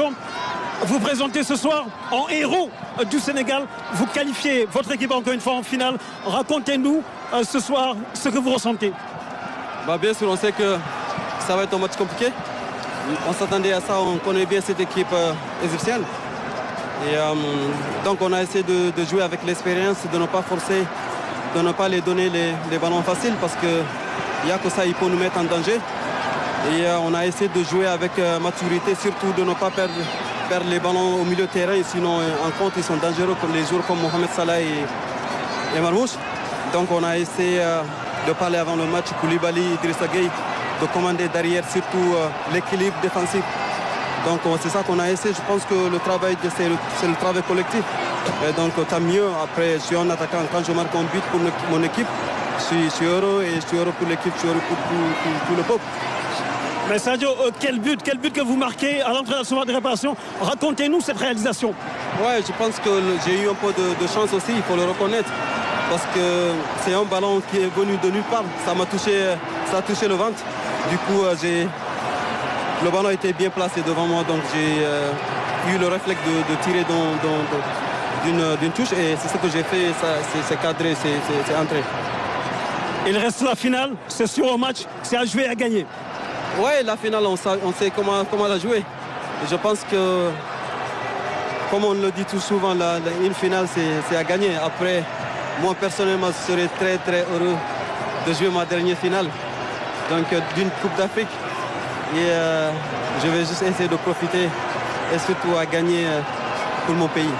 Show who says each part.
Speaker 1: félicitations. Vous présentez ce soir en héros du Sénégal. Vous qualifiez votre équipe encore une fois en finale. Racontez-nous ce soir ce que vous ressentez.
Speaker 2: Bien sûr, on sait que ça va être un match compliqué. On s'attendait à ça, on connaît bien cette équipe égyptienne. Et donc on a essayé de jouer avec l'expérience, de ne pas forcer, de ne pas les donner les ballons faciles parce qu'il n'y a que ça, il peut nous mettre en danger. Et on a essayé de jouer avec maturité, surtout de ne pas perdre les ballons au milieu de terrain. Sinon, en compte, ils sont dangereux comme les joueurs comme Mohamed Salah et Marmouche. Donc on a essayé de parler avant le match, Koulibaly, Idrissa Gueye, de commander derrière, surtout l'équilibre défensif. Donc c'est ça qu'on a essayé. Je pense que le travail, c'est le travail collectif. Et donc tant mieux. Après, je suis un attaquant. Quand je marque un but pour mon équipe, je suis heureux et je suis heureux pour l'équipe, je suis heureux pour tout le peuple.
Speaker 1: Mais Sadio, quel but que vous marquez à l'entrée de réparation. Racontez-nous cette réalisation.
Speaker 2: Ouais, je pense que j'ai eu un peu de chance aussi, il faut le reconnaître. Parce que c'est un ballon qui est venu de nulle part. Ça a touché le ventre. Du coup, le ballon était bien placé devant moi, donc j'ai eu le réflexe de tirer d'une touche et c'est ce que j'ai fait, c'est cadré, c'est entré.
Speaker 1: Il reste la finale, c'est sur un match, c'est à jouer et à gagner.
Speaker 2: Oui, la finale, on sait comment la jouer. Et je pense que, comme on le dit tout souvent, une finale, c'est à gagner. Après, moi, personnellement, je serais très, très heureux de jouer ma dernière finale, donc d'une Coupe d'Afrique. Et je vais juste essayer de profiter et surtout à gagner pour mon pays.